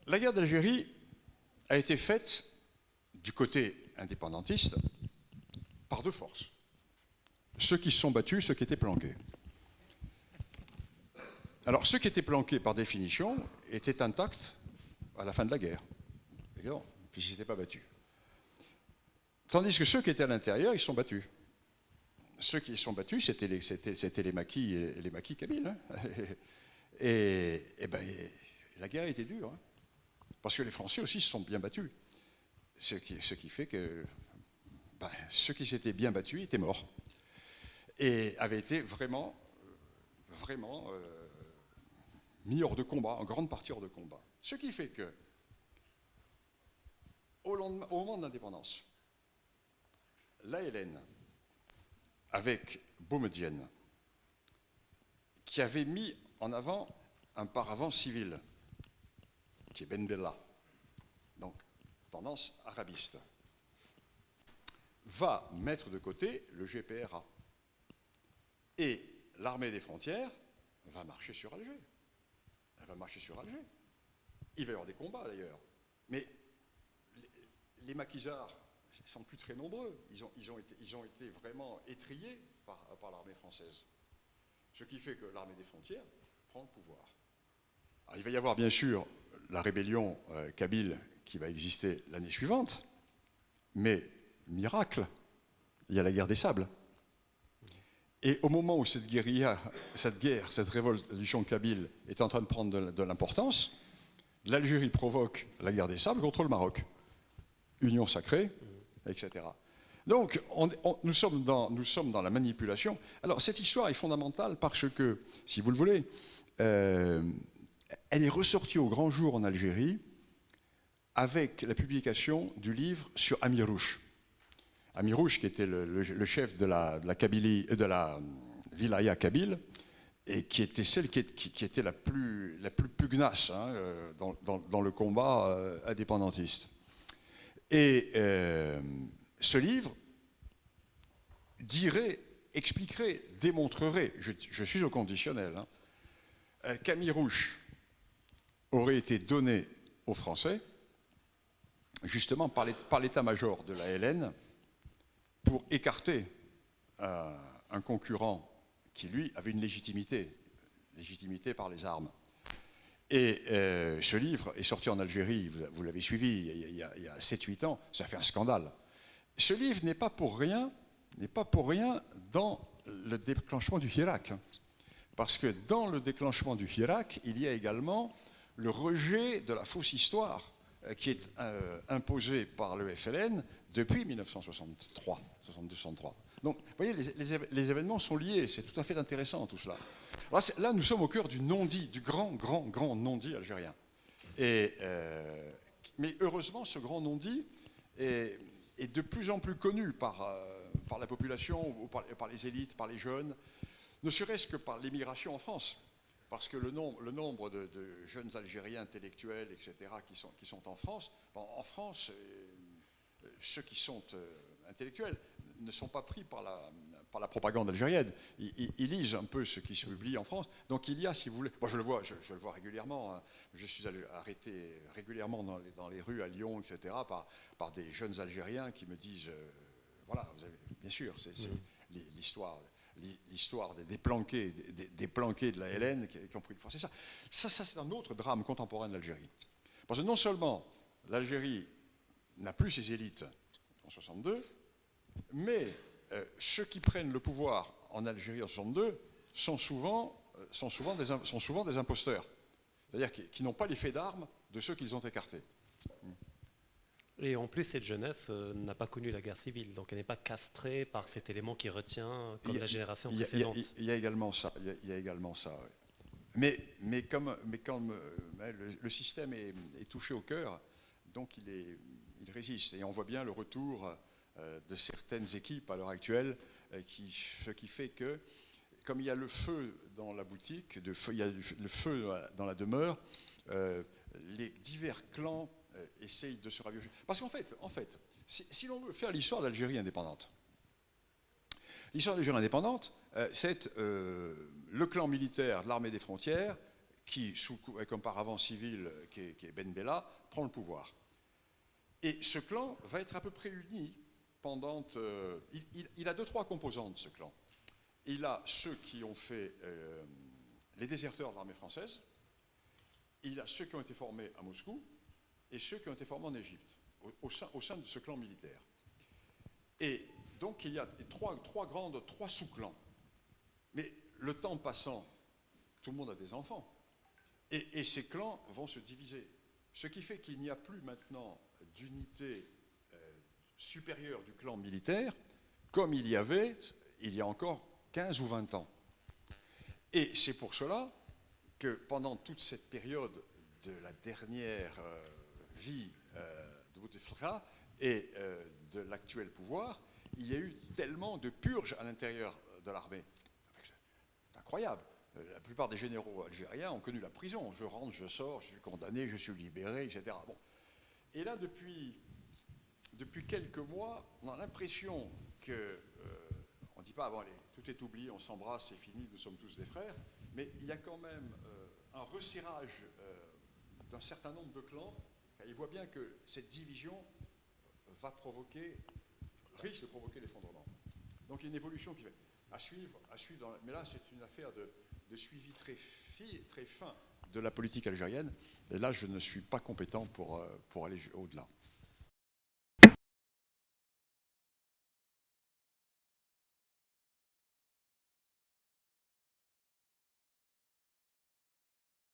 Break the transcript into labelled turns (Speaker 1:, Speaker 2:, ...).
Speaker 1: La guerre d'Algérie a été faite du côté indépendantiste par deux forces. Ceux qui se sont battus, ceux qui étaient planqués. Alors, ceux qui étaient planqués, par définition, étaient intacts à la fin de la guerre, évidemment, puisqu'ils n'étaient pas battus. Tandis que ceux qui étaient à l'intérieur, ils se sont battus. Ceux qui se sont battus, c'était les maquis et les maquis kabyles. Hein. Et la guerre était dure, hein, parce que les Français aussi se sont bien battus. Ce qui fait que ceux qui s'étaient bien battus étaient morts. Et avaient été vraiment mis hors de combat, en grande partie hors de combat. Ce qui fait que, au moment de l'indépendance, l'ALN, avec Boumedienne, qui avait mis en avant un paravent civil, qui est Ben Bella, donc tendance arabiste, va mettre de côté le GPRA. Et l'armée des frontières va marcher sur Alger. Elle va marcher sur Alger. Il va y avoir des combats d'ailleurs. Mais les maquisards ne sont plus très nombreux. Ils ont été vraiment étrillés par l'armée française. Ce qui fait que l'armée des frontières prend le pouvoir. Alors, il va y avoir bien sûr la rébellion kabyle qui va exister l'année suivante. Mais, miracle, il y a la guerre des sables. Et au moment où cette révolution kabyle est en train de prendre de l'importance, l'Algérie provoque la guerre des sables contre le Maroc. Union sacrée, etc. Donc, nous sommes dans la manipulation. Alors, cette histoire est fondamentale parce que, si vous le voulez, elle est ressortie au grand jour en Algérie avec la publication du livre sur Amirouche. Amirouche, qui était le chef de la Kabylie, de la wilaya kabyle, et qui était celle qui était la plus pugnace hein, dans le combat indépendantiste. Et ce livre expliquerait, démontrerait, je suis au conditionnel, hein, qu'Amirouche aurait été donné aux Français, justement par l'état-major de la LN, pour écarter un concurrent qui, lui, avait une légitimité par les armes. Et ce livre est sorti en Algérie, vous l'avez suivi, il y a 7-8 ans, ça fait un scandale. Ce livre n'est pas pour rien dans le déclenchement du Hirak. Parce que dans le déclenchement du Hirak, il y a également le rejet de la fausse histoire qui est imposée par le FLN depuis 1963, 62-63. Donc, vous voyez, les événements sont liés, c'est tout à fait intéressant tout cela. Alors, là, nous sommes au cœur du non-dit, du grand non-dit algérien. Mais heureusement, ce grand non-dit est de plus en plus connu par la population, ou par les élites, par les jeunes, ne serait-ce que par l'émigration en France. Parce que le nombre de jeunes Algériens intellectuels, etc., qui sont en France, ceux qui sont intellectuels ne sont pas pris par la propagande algérienne. Ils lisent un peu ce qui se publie en France. Donc il y a, si vous voulez, moi je le vois régulièrement, hein. Je suis arrêté régulièrement dans les rues à Lyon, etc., par des jeunes Algériens qui me disent, voilà, vous avez, bien sûr, c'est l'histoire des planqués de la LN qui ont pris le force. Ça, c'est un autre drame contemporain de l'Algérie. Parce que non seulement l'Algérie n'a plus ses élites en 62, mais ceux qui prennent le pouvoir en Algérie en 62 sont souvent des imposteurs. C'est-à-dire qui n'ont pas les faits d'armes de ceux qu'ils ont écartés.
Speaker 2: Et en plus, cette jeunesse n'a pas connu la guerre civile, donc elle n'est pas castrée par cet élément qui retient comme la génération précédente.
Speaker 1: Il y a également ça. Ouais. Mais comme le système est touché au cœur, donc il résiste. Et on voit bien le retour de certaines équipes à l'heure actuelle, ce qui fait que, comme il y a le feu dans la boutique, il y a le feu dans la demeure, les divers clans essayent de se raviver. Parce qu'en fait, si l'on veut faire l'histoire d'Algérie indépendante, c'est le clan militaire de l'armée des frontières qui, avec un paravent civil qui est Ben Bella, prend le pouvoir. Et ce clan va être à peu près uni pendant... il a 2-3 composantes, ce clan. Il a ceux qui ont fait les déserteurs de l'armée française, il a ceux qui ont été formés à Moscou, et ceux qui ont été formés en Égypte, au sein de ce clan militaire. Et donc il y a trois sous-clans. Mais le temps passant, tout le monde a des enfants. Et ces clans vont se diviser. Ce qui fait qu'il n'y a plus maintenant d'unité supérieure du clan militaire, comme il y avait il y a encore 15 ou 20 ans. Et c'est pour cela que pendant toute cette période de la dernière vie de Bouteflika et de l'actuel pouvoir, il y a eu tellement de purges à l'intérieur de l'armée. C'est incroyable. La plupart des généraux algériens ont connu la prison. Je rentre, je sors, je suis condamné, je suis libéré, etc. Bon. Et là, depuis quelques mois, on a l'impression que, on ne dit pas, bon, allez, tout est oublié, on s'embrasse, c'est fini, nous sommes tous des frères, mais il y a quand même un resserrage d'un certain nombre de clans, car ils voient bien que cette division risque de provoquer l'effondrement. Donc il y a une évolution qui fait à suivre mais là c'est une affaire de suivi très fin de la politique algérienne, et là je ne suis pas compétent pour aller au-delà.